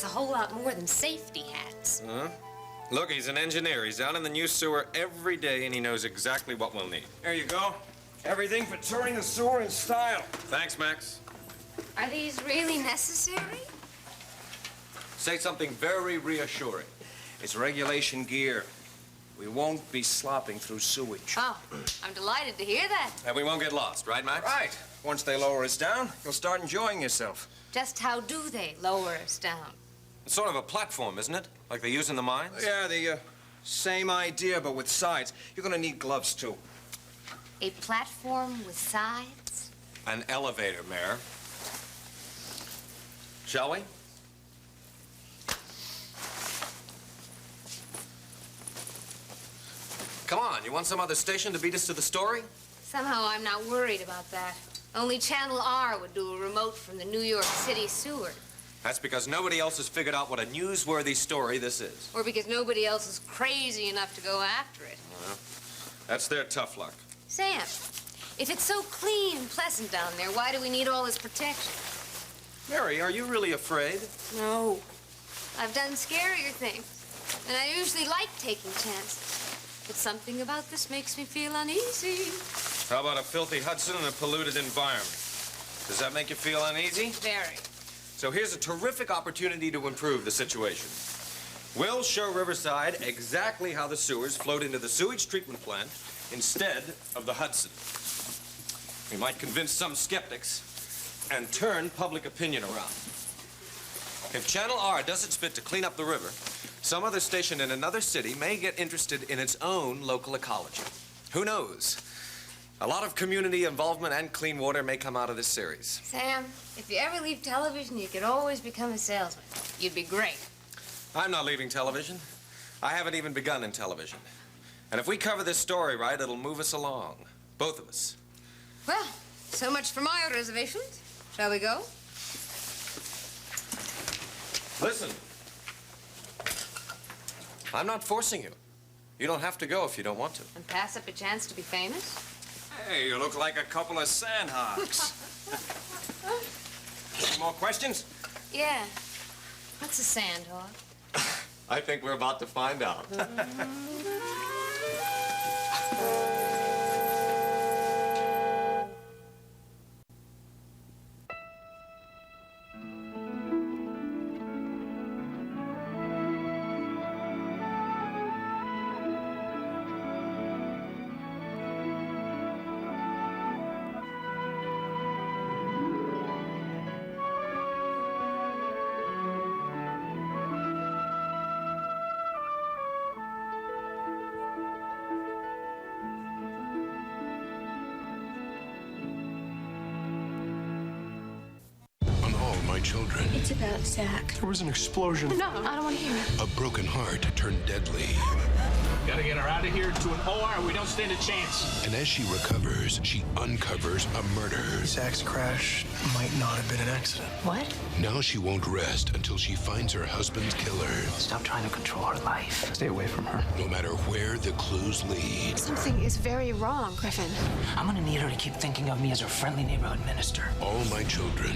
a whole lot more than safety hats. Look, he's an engineer. He's down in the new sewer every day, and he knows exactly what we'll need. There you go. Everything for touring the sewer in style. Thanks, Max. Are these really necessary? Say something very reassuring. It's regulation gear. We won't be slopping through sewage. Oh, I'm delighted to hear that. And we won't get lost, right, Max? Right. Once they lower us down, you'll start enjoying yourself. Just how do they lower us down? It's sort of a platform, isn't it? Like they use in the mines? Yeah, the same idea, but with sides. You're gonna need gloves, too. A platform with sides? An elevator, Mayor. Shall we? Come on, you want some other station to beat us to the story? Somehow I'm not worried about that. Only Channel R would do a remote from the New York City sewer. That's because nobody else has figured out what a newsworthy story this is. Or because nobody else is crazy enough to go after it. Well, that's their tough luck. Sam, if it's so clean and pleasant down there, why do we need all this protection? Mary, are you really afraid? No. I've done scarier things, and I usually like taking chances. But something about this makes me feel uneasy. How about a filthy Hudson and a polluted environment? Does that make you feel uneasy? Very. So here's a terrific opportunity to improve the situation. We'll show Riverside exactly how the sewers flowed into the sewage treatment plant instead of the Hudson. We might convince some skeptics and turn public opinion around. If Channel R does its bit to clean up the river, some other station in another city may get interested in its own local ecology. Who knows? A lot of community involvement and clean water may come out of this series. Sam, if you ever leave television, you could always become a salesman. You'd be great. I'm not leaving television. I haven't even begun in television. And if we cover this story right, it'll move us along. Both of us. Well, so much for my reservations. Shall we go? Listen. I'm not forcing you. You don't have to go if you don't want to. And pass up a chance to be famous? Hey, you look like a couple of sandhogs. Any more questions? Yeah. What's a sandhog? I think we're about to find out. Children. It's about Zach. There was an explosion. No, I don't want to hear it. A broken heart turned deadly. Gotta get her out of here to an OR. We don't stand a chance. And as she recovers, she uncovers a murder. Zach's crash might not have been an accident. What? Now she won't rest until she finds her husband's killer. Stop trying to control her life. Stay away from her. No matter where the clues lead. Something is very wrong, Griffin. I'm gonna need her to keep thinking of me as her friendly neighborhood minister. All My Children.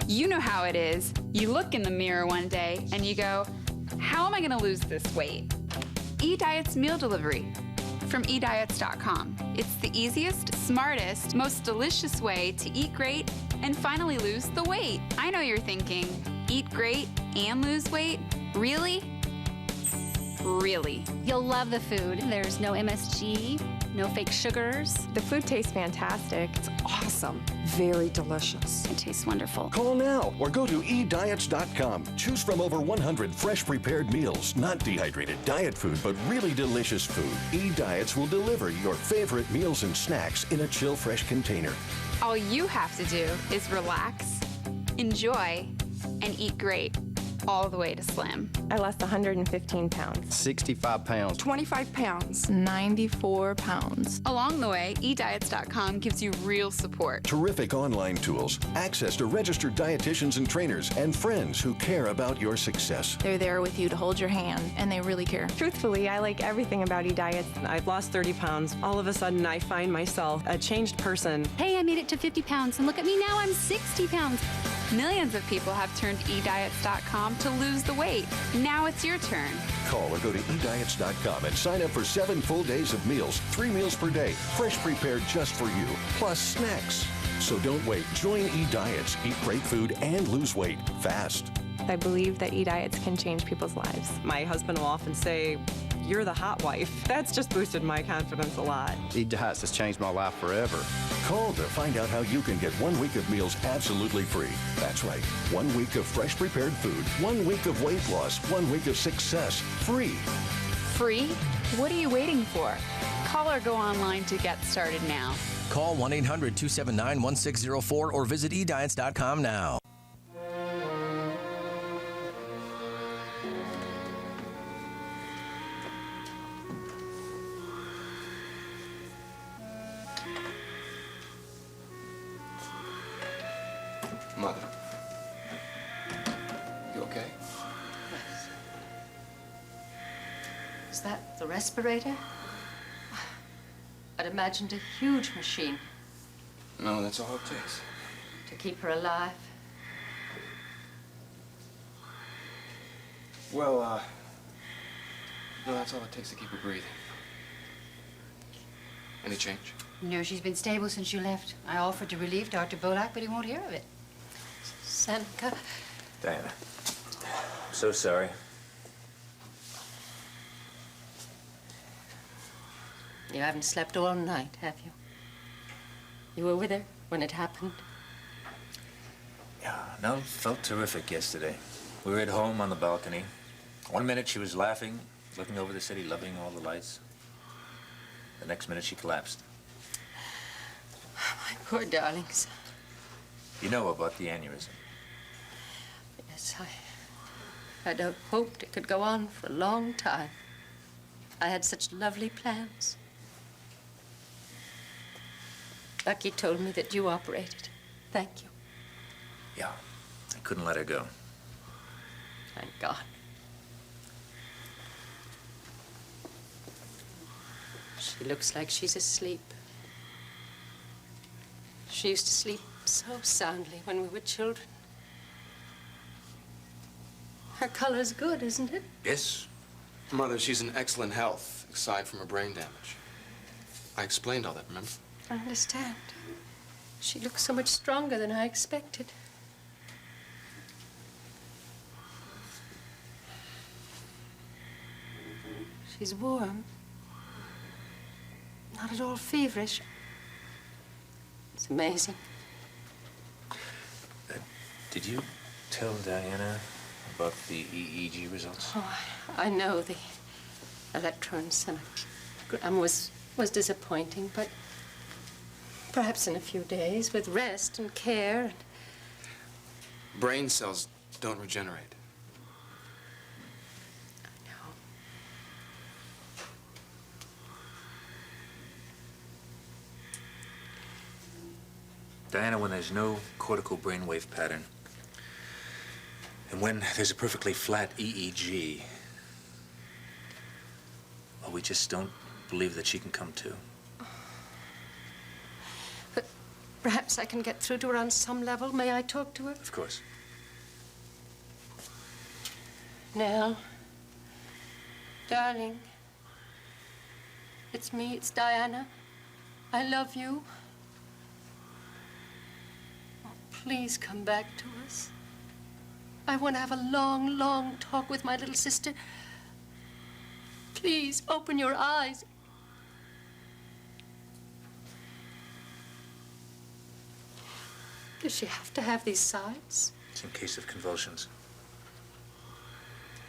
You know how it is. You look in the mirror one day and you go, how am I gonna lose this weight? eDiet's meal delivery from eDiets.com. It's the easiest, smartest, most delicious way to eat great and finally lose the weight. I know you're thinking, eat great and lose weight? Really? Really. You'll love the food. There's no MSG, no fake sugars. The food tastes fantastic. It's awesome. Very delicious. It tastes wonderful. Call now or go to eDiets.com. Choose from over 100 fresh prepared meals, not dehydrated diet food, but really delicious food. eDiets will deliver your favorite meals and snacks in a chill fresh container. All you have to do is relax, enjoy, and eat great. All the way to slim. I lost 115 pounds. 65 pounds. 25 pounds. 94 pounds. Along the way, eDiets.com gives you real support. Terrific online tools, access to registered dietitians and trainers, and friends who care about your success. They're there with you to hold your hand, and they really care. Truthfully, I like everything about eDiets. I've lost 30 pounds. All of a sudden, I find myself a changed person. Hey, I made it to 50 pounds, and look at me now, I'm 60 pounds. Millions of people have turned ediets.com to lose the weight. Now it's your turn. Call or go to ediets.com and sign up for 7 full days of meals, 3 meals per day, fresh prepared just for you, plus snacks. So don't wait. Join eDiets. Eat great food and lose weight fast. I believe that eDiets can change people's lives. My husband will often say, "You're the hot wife." That's just boosted my confidence a lot. eDiets has changed my life forever. Call to find out how you can get 1 week of meals absolutely free. That's right. 1 week of fresh prepared food, 1 week of weight loss, 1 week of success, free. Free? What are you waiting for? Call or go online to get started now. Call 1-800-279-1604 or visit ediets.com now. Mother. You okay? Yes. Is that the respirator? I'd imagined a huge machine No, that's all it takes. to keep her alive. Well, no, that's all it takes to keep her breathing. Any change? No, she's been stable since you left. I offered to relieve Dr. Bolak, but he won't hear of it. Seneca, Diana, I'm so sorry. you haven't slept all night, have you? You were with her when it happened? Yeah, no, felt terrific yesterday. We were at home on the balcony. 1 minute she was laughing, looking over the city, loving all the lights. The next minute she collapsed. My poor darlings. You know about the aneurysm. Yes, I'd hoped it could go on for a long time. I had such lovely plans. Lucky told me that you operated. Thank you. Yeah, I couldn't let her go. Thank God. She looks like she's asleep. She used to sleep so soundly when we were children. Her color's good, isn't it? Yes. Mother, she's in excellent health, aside from her brain damage. I explained all that, remember? I understand. She looks so much stronger than I expected. She's warm. Not at all feverish. It's amazing. Did you tell Diana about the EEG results? Oh, I know the electroencephalogram was disappointing, but perhaps in a few days, with rest and care. Brain cells don't regenerate. Diana, when there's no cortical brainwave pattern, and when there's a perfectly flat EEG, well, we just don't believe that she can come to. But perhaps I can get through to her on some level. May I talk to her? Of course. Nell, darling, it's me, it's Diana. I love you. Oh, please come back to us. I want to have a long, long talk with my little sister. Please, open your eyes. Does she have to have these signs? It's in case of convulsions.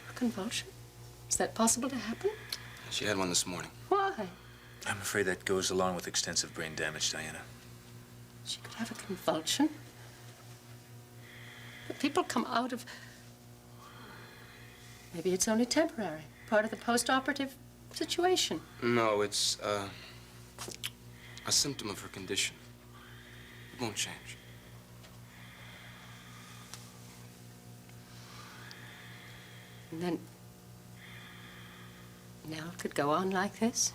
A convulsion? Is that possible to happen? She had one this morning. Why? I'm afraid that goes along with extensive brain damage, Diana. She could have a convulsion. But people come out of... Maybe it's only temporary. Part of the post-operative situation. No, it's a symptom of her condition. It won't change. And then Nell could go on like this?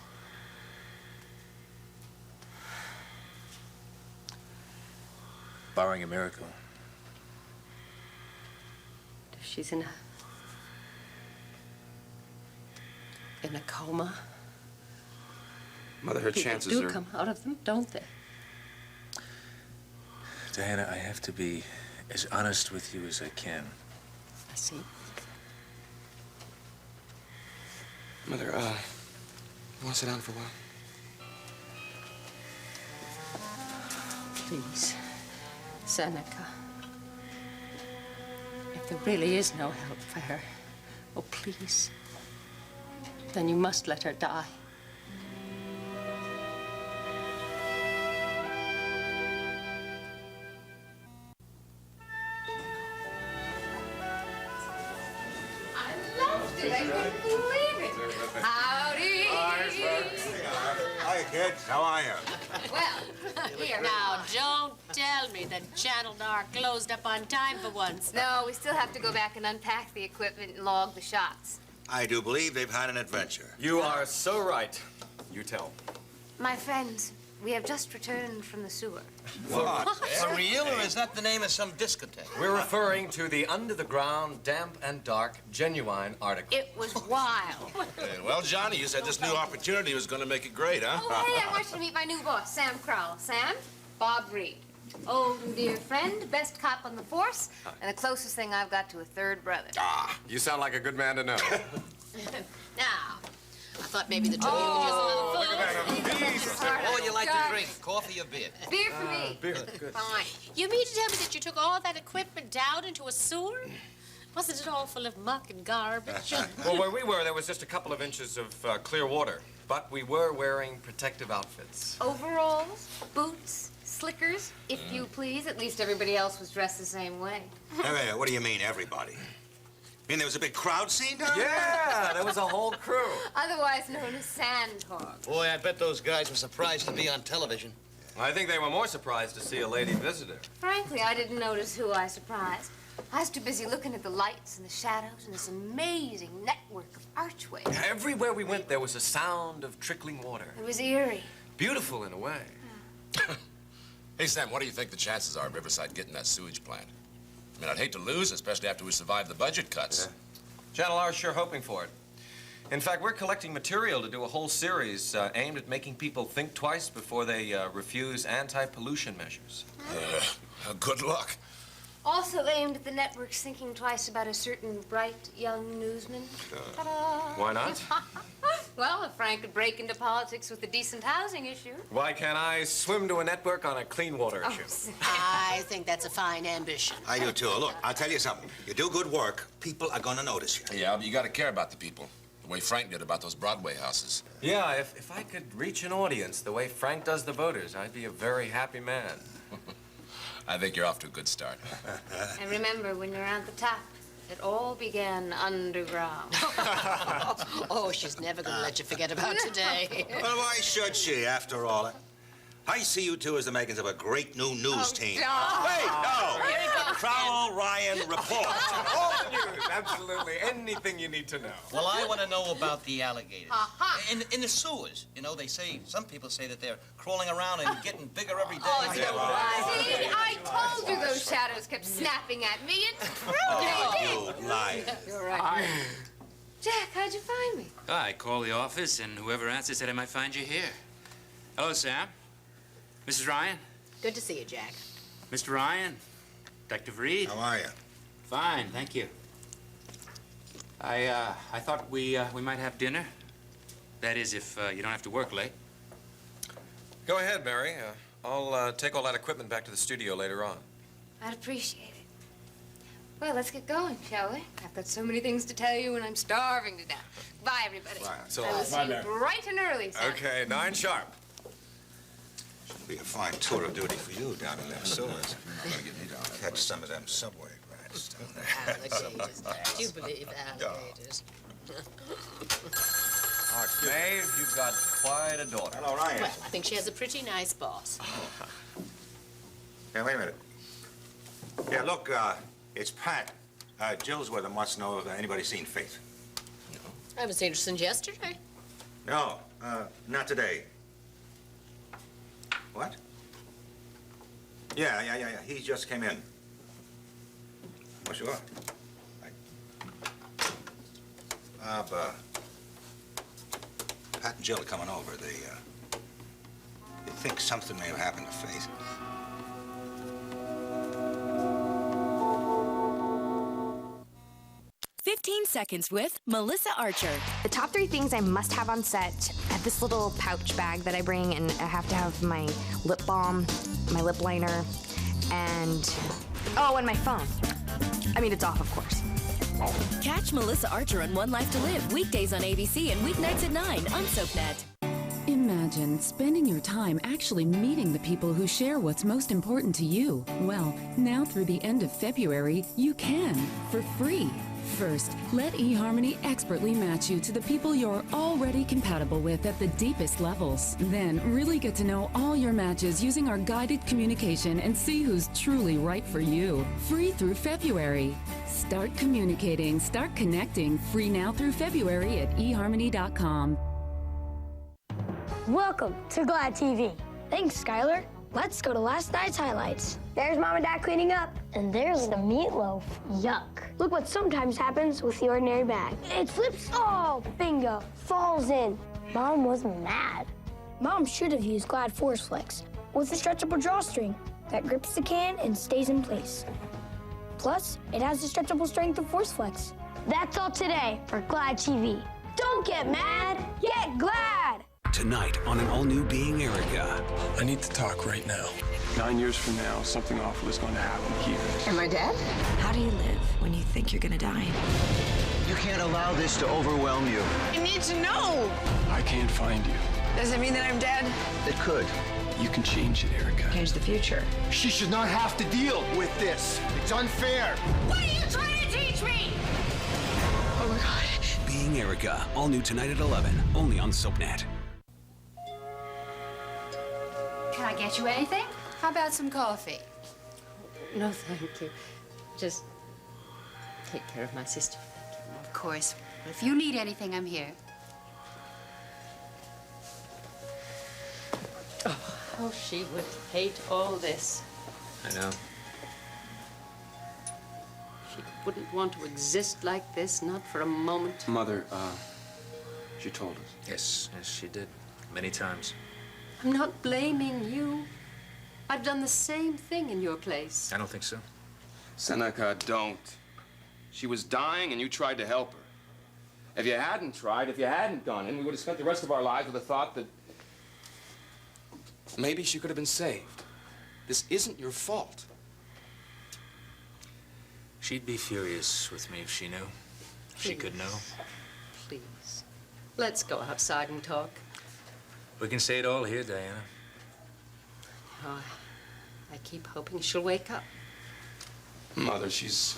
Barring a miracle. She's in a coma. Mother, her People chances do are... come out of them, don't they? Diana, I have to be as honest with you as I can. I see. Mother, you want to sit down for a while? Please, Seneca. If there really is no help for her, oh, please, then you must let her die. I couldn't believe it. Howdy. Hi, kids. How are you? Well, here. Now, don't tell me that Channel Dar closed up on time for once. No, we still have to go back and unpack the equipment and log the shots. I do believe they've had an adventure. You are so right. You tell. My friends, we have just returned from the sewer. What? For real, or is that the name of some discotheque? We're referring to the underground, damp and dark, genuine article. It was wild. Well, Johnny, you said this new opportunity was going to make it great, huh? Oh, hey, I want you to meet my new boss, Sam Crowell. Sam, Bob Reed. Old and dear friend, best cop on the force, and the closest thing I've got to a third brother. Ah, you sound like a good man to know. Now, I thought maybe the two of you would use a little food. What would you like to drink, coffee or beer? Beer for me. Beer, good. Fine. You mean to tell me that you took all that equipment down into a sewer? Wasn't it all full of muck and garbage? Well, where we were, there was just a couple of inches of clear water. But we were wearing protective outfits. Overalls, boots, slickers, if you please. At least everybody else was dressed the same way. Hey, what do you mean, everybody? I mean, there was a big crowd scene down there? Yeah, there was a whole crew. Otherwise known as Sandhog. Boy, I bet those guys were surprised to be on television. I think they were more surprised to see a lady visitor. Frankly, I didn't notice who I surprised. I was too busy looking at the lights and the shadows and this amazing network of archways. Everywhere we went, there was a sound of trickling water. It was eerie. Beautiful in a way. Hey, Sam, what do you think the chances are of Riverside getting that sewage plant? I mean, I'd hate to lose, especially after we survive the budget cuts. Yeah. Channel R is sure hoping for it. In fact, we're collecting material to do a whole series aimed at making people think twice before they refuse anti-pollution measures. Good luck. Also aimed at the networks thinking twice about a certain bright young newsman. Why not? Well, if Frank could break into politics with a decent housing issue. Why can't I swim to a network on a clean water issue? I think that's a fine ambition. I do, too. Look, I'll tell you something. You do good work, people are going to notice you. Yeah, but you got to care about the people, the way Frank did about those Broadway houses. Yeah, if I could reach an audience the way Frank does the voters, I'd be a very happy man. I think you're off to a good start. And remember, when you're at the top, it all began underground. Oh, she's never going to let you forget about today. Well, why should she, after all? I see you two as the makings of a great new news team. John. Wait, no! Here he comes. Crowell Ryan report. All the news, absolutely anything you need to know. Well, I want to know about the alligators. Aha. In the sewers, you know, some people say that they're crawling around and getting bigger every day. Oh, see, I told you those shadows kept snapping at me. It's true. Oh, you liar. You're right. Jack, how'd you find me? I called the office, and whoever answered said I might find you here. Hello, Sam. Mrs. Ryan? Good to see you, Jack. Mr. Ryan? Detective Reed? How are you? Fine, thank you. I thought we might have dinner. That is, if you don't have to work late. Go ahead, Mary. I'll take all that equipment back to the studio later on. I'd appreciate it. Well, let's get going, shall we? I've got so many things to tell you, and I'm starving to death. Bye, everybody. Bye. So I will see you bright and early, Sam. Okay, 9 sharp. Should be a fine tour of duty for you down in them sewers. Catch some of them subway rats down there. Alligators. Do you believe alligators? Maeve, you've got quite a daughter. Hello, Ryan. Well, I think she has a pretty nice boss. Yeah, wait a minute. Yeah, look, it's Pat. Jill's with him, wants to know if anybody's seen Faith. I haven't seen her since yesterday. No, not today. What? Yeah. He just came in. Oh, sure. Pat and Jill are coming over. They think something may have happened to Faith. Seconds with Melissa Archer. The top 3 things I must have on set. I have this little pouch bag that I bring, and I have to have my lip balm, my lip liner, and my phone. I mean, it's off, of course. Catch Melissa Archer on One Life to Live, weekdays on ABC and weeknights at 9 on SoapNet. Imagine spending your time actually meeting the people who share what's most important to you. Well, now through the end of February, you can, for free. First, let eHarmony expertly match you to the people you're already compatible with at the deepest levels. Then, really get to know all your matches using our guided communication and see who's truly right for you. Free through February. Start communicating, start connecting. Free now through February at eHarmony.com. Welcome to Glad TV. Thanks, Skylar. Let's go to last night's highlights. There's Mom and Dad cleaning up. And there's the meatloaf. Yuck. Look what sometimes happens with the ordinary bag. It flips. Oh, bingo. Falls in. Mom was mad. Mom should have used Glad Force Flex with a stretchable drawstring that grips the can and stays in place. Plus, it has the stretchable strength of Force Flex. That's all today for Glad TV. Don't get mad, get glad! Tonight on an all-new Being Erica. I need to talk right now. 9 years from now, something awful is going to happen here. Am I dead? How do you live when you think you're gonna die? You can't allow this to overwhelm you. I need to know. I can't find you. Does it mean that I'm dead? It could. You can change it, Erica. Change the future. She should not have to deal with this. It's unfair. What are you trying to teach me? Oh my God. Being Erica, all new tonight at 11, only on SoapNet. Can I get you anything? How about some coffee? No, thank you. Just take care of my sister. Of course. If you need anything, I'm here. Oh, how she would hate all this. I know. She wouldn't want to exist like this, not for a moment. Mother, she told us. Yes, she did. Many times. I'm not blaming you. I've done the same thing in your place. I don't think so. Seneca, don't. She was dying and you tried to help her. If you hadn't tried, if you hadn't gone in, we would have spent the rest of our lives with the thought that maybe she could have been saved. This isn't your fault. She'd be furious with me if she knew. If she could know. Please. Let's go outside and talk. We can say it all here, Diana. Oh, I keep hoping she'll wake up. Mother, she's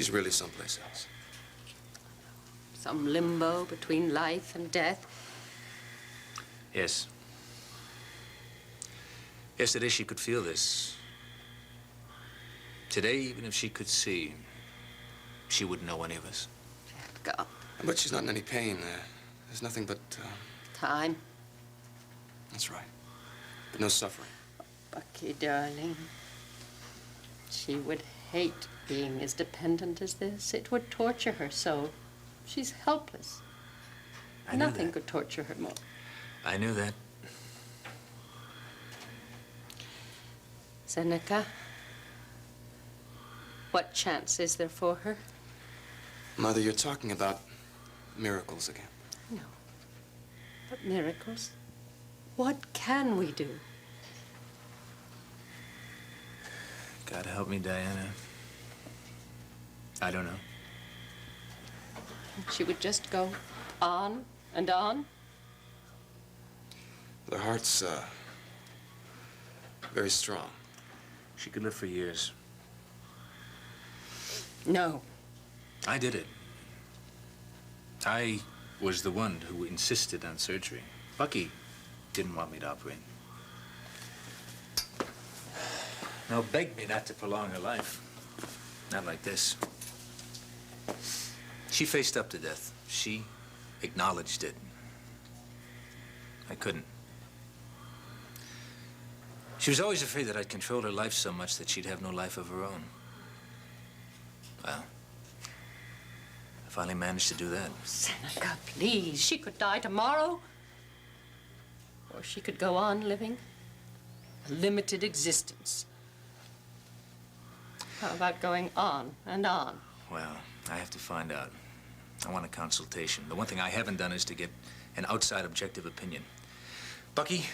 really someplace else. Some limbo between life and death. Yes. Yesterday she could feel this. Today, even if she could see, she wouldn't know any of us. Go. But she's not in any pain. There's nothing but... Time. That's right. But no suffering. Bucky, darling. She would hate being as dependent as this. It would torture her so. She's helpless. Nothing could torture her more. I knew that. Seneca, what chance is there for her? Mother, you're talking about miracles again. No. But miracles? What can we do? God help me, Diana. I don't know. She would just go on and on? The heart's, very strong. She could live for years. No. I did it. I was the one who insisted on surgery. Bucky didn't want me to operate. Now, begged me not to prolong her life. Not like this. She faced up to death. She acknowledged it. I couldn't. She was always afraid that I'd control her life so much that she'd have no life of her own. Well, if Finally managed to do that. Seneca, please. She could die tomorrow. Or she could go on living a limited existence. How about going on and on? Well, I have to find out. I want a consultation. The one thing I haven't done is to get an outside objective opinion. Bucky,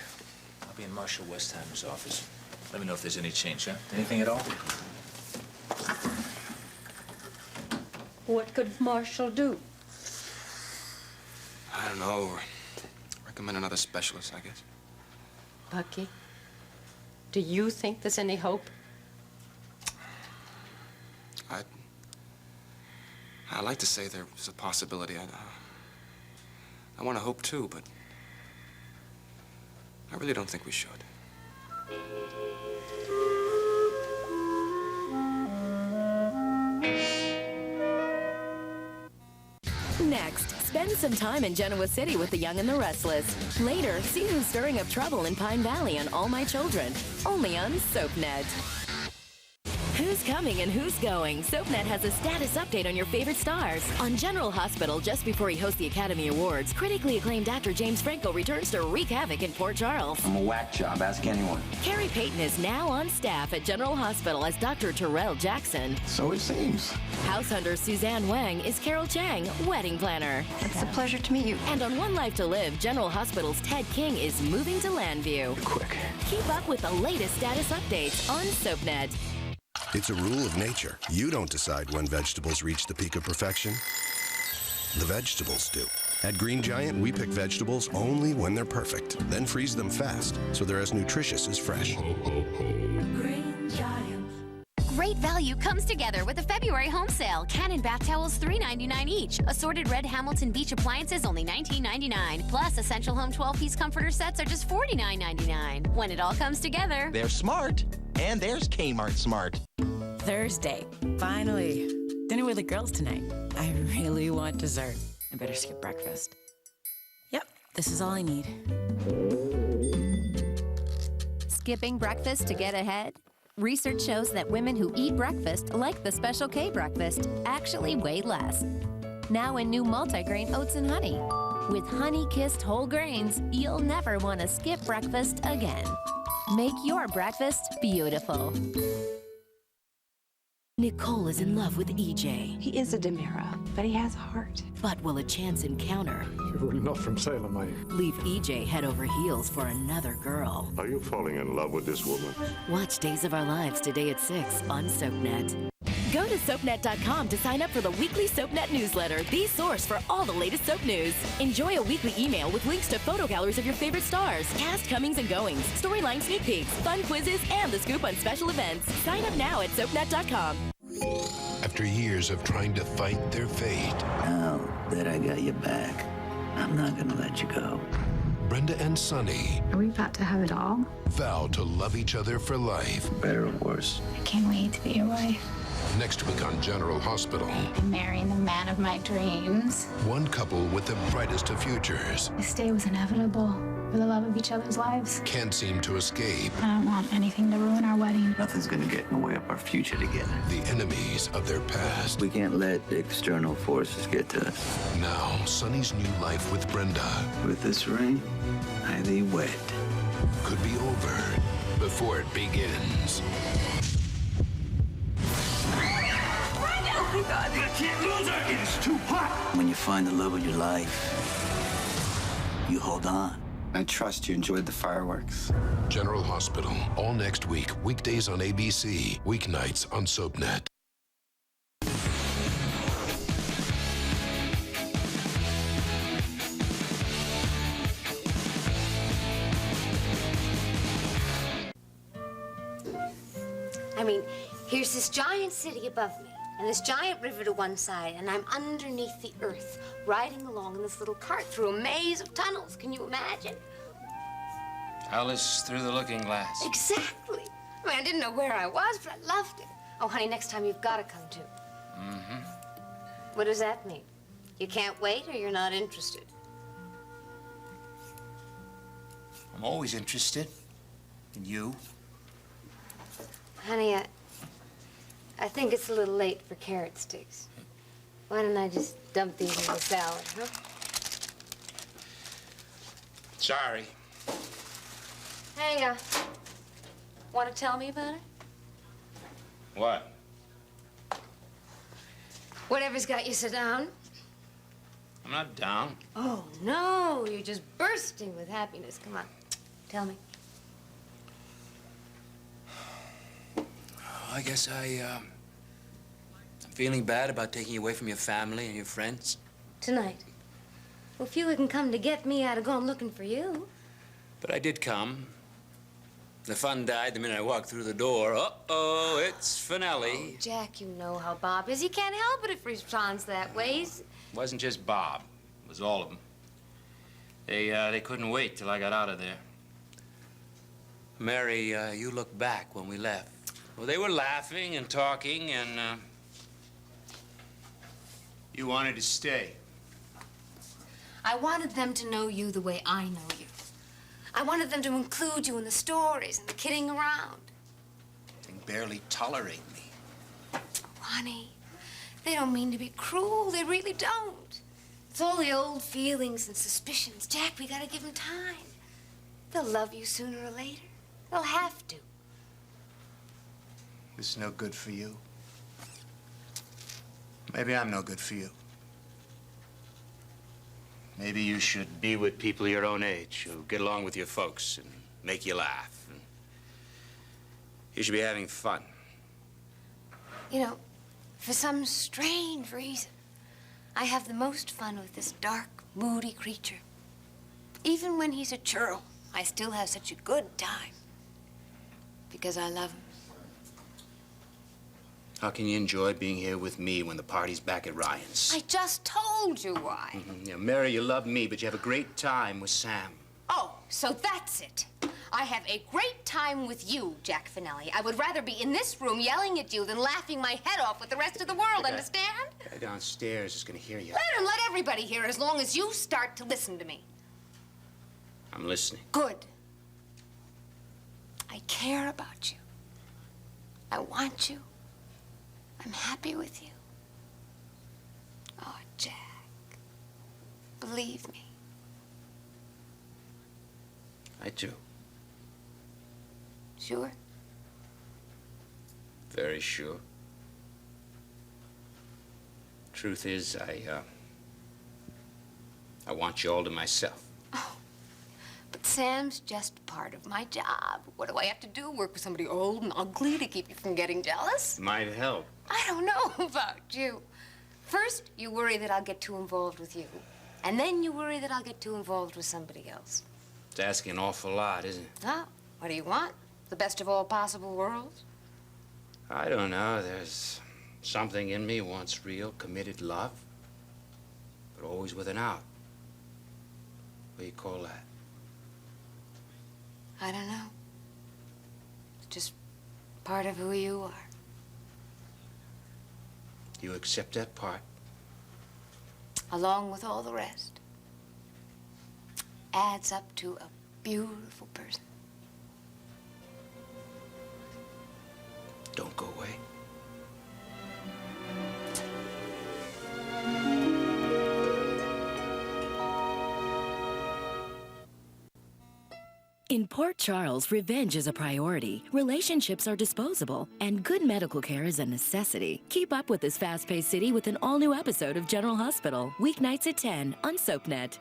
I'll be in Marshal Westheimer's office. Let me know if there's any change, huh? Anything at all? What could Marshall do? I don't know. Recommend another specialist, I guess. Bucky, do you think there's any hope? I'd like to say there's a possibility. I want to hope too, but I really don't think we should. Next, spend some time in Genoa City with the young and the restless. Later, see who's stirring up trouble in Pine Valley on All My Children, only on SoapNet. Who's coming and who's going? SoapNet has a status update on your favorite stars. On General Hospital, just before he hosts the Academy Awards, critically acclaimed actor James Franco returns to wreak havoc in Port Charles. I'm a whack job, ask anyone. Carrie Payton is now on staff at General Hospital as Dr. Terrell Jackson. So it seems. House hunter Suzanne Wang is Carol Chang, wedding planner. It's a pleasure to meet you. And on One Life to Live, General Hospital's Ted King is moving to Landview. Quick. Keep up with the latest status updates on SoapNet. It's a rule of nature. You don't decide when vegetables reach the peak of perfection. The vegetables do. At Green Giant, we pick vegetables only when they're perfect, then freeze them fast so they're as nutritious as fresh. Green Giant. Great value comes together with the February home sale. Cannon bath towels $3.99 each. Assorted red Hamilton Beach appliances only $19.99. Plus, essential home 12-piece comforter sets are just $49.99. When it all comes together. They're smart. And there's Kmart Smart. Thursday. Finally. Dinner with the girls tonight. I really want dessert. I better skip breakfast. Yep, this is all I need. Skipping breakfast to get ahead? Research shows that women who eat breakfast, like the Special K breakfast, actually weigh less. Now in new multigrain oats and honey. With honey-kissed whole grains, you'll never want to skip breakfast again. Make your breakfast beautiful. Nicole is in love with EJ. He is a Demira, but he has a heart. But will a chance encounter You're not from Salem, are you? leave EJ head over heels for another girl? Are you falling in love with this woman? Watch Days of Our Lives today at 6 on SoapNet. Go to SoapNet.com to sign up for the weekly SoapNet newsletter, the source for all the latest soap news. Enjoy a weekly email with links to photo galleries of your favorite stars, cast comings and goings, storyline sneak peeks, fun quizzes, and the scoop on special events. Sign up now at SoapNet.com. After years of trying to fight their fate. Now that I got you back, I'm not gonna let you go. Brenda and Sonny Are we about to have it all? vow to love each other for life. Better or worse. I can't wait to be your wife. Next week on General Hospital, I'm marrying the man of my dreams. one couple with the brightest of futures This day was inevitable. For the love of each other's lives. can't seem to escape I don't want anything to ruin our wedding. Nothing's gonna get in the way of our future together. the enemies of their past. We can't let the external forces get to us. Now, Sonny's new life with Brenda With this ring, I thee wed. could be over before it begins. Oh my God, I can't lose her! It's too hot! When you find the love of your life, you hold on. I trust you enjoyed the fireworks. General Hospital, all next week, weekdays on ABC, weeknights on SoapNet. I mean, here's this giant city above me, and this giant river to one side, and I'm underneath the earth, riding along in this little cart through a maze of tunnels. Can you imagine? Alice through the looking glass. Exactly. I mean, I didn't know where I was, but I loved it. Oh, honey, next time you've got to come too. Mm-hmm. What does that mean? You can't wait, or you're not interested? I'm always interested in you. Honey, I think it's a little late for carrot sticks. Why don't I just dump these in the salad, huh? Sorry. Hey, want to tell me about it? What? Whatever's got you so down. I'm not down. Oh, no, you're just bursting with happiness. Come on, tell me. I guess I'm feeling bad about taking you away from your family and your friends. Tonight. Well, if you hadn't come to get me, I'd have gone looking for you. But I did come. The fun died the minute I walked through the door. Uh-oh, it's finale. Oh, Jack, you know how Bob is. He can't help it if he responds that way. It wasn't just Bob. It was all of them. They couldn't wait till I got out of there. Mary, you look back when we left. Well, they were laughing and talking, and you wanted to stay. I wanted them to know you the way I know you. I wanted them to include you in the stories and the kidding around. They can barely tolerate me. Honey, they don't mean to be cruel. They really don't. It's all the old feelings and suspicions. Jack, we gotta give them time. They'll love you sooner or later. They'll have to. This is no good for you. Maybe I'm no good for you. Maybe you should be with people your own age who get along with your folks and make you laugh. And you should be having fun. You know, for some strange reason, I have the most fun with this dark, moody creature. Even when he's a churl, I still have such a good time. Because I love him. How can you enjoy being here with me when the party's back at Ryan's? I just told you why. Yeah, Mary, you love me, but you have a great time with Sam. Oh, so that's it. I have a great time with you, Jack Finelli. I would rather be in this room yelling at you than laughing my head off with the rest of the world, understand? Guy downstairs is gonna hear you. Let him, let everybody hear as long as you start to listen to me. I'm listening. Good. I care about you. I want you. I'm happy with you. Oh, Jack. Believe me. I do. Sure? Very sure. Truth is, I want you all to myself. Oh, but Sam's just part of my job. What do I have to do? Work with somebody old and ugly to keep you from getting jealous? Might help. I don't know about you. First, you worry that I'll get too involved with you. And then you worry that I'll get too involved with somebody else. It's asking an awful lot, isn't it? Oh, what do you want? The best of all possible worlds? I don't know. There's something in me wants real, committed love, but always with an out. What do you call that? I don't know. It's just part of who you are. You accept that part? Along with all the rest. Adds up to a beautiful person. Don't go away. In Port Charles, revenge is a priority, relationships are disposable, and good medical care is a necessity. Keep up with this fast-paced city with an all-new episode of General Hospital, weeknights at 10 on SoapNet.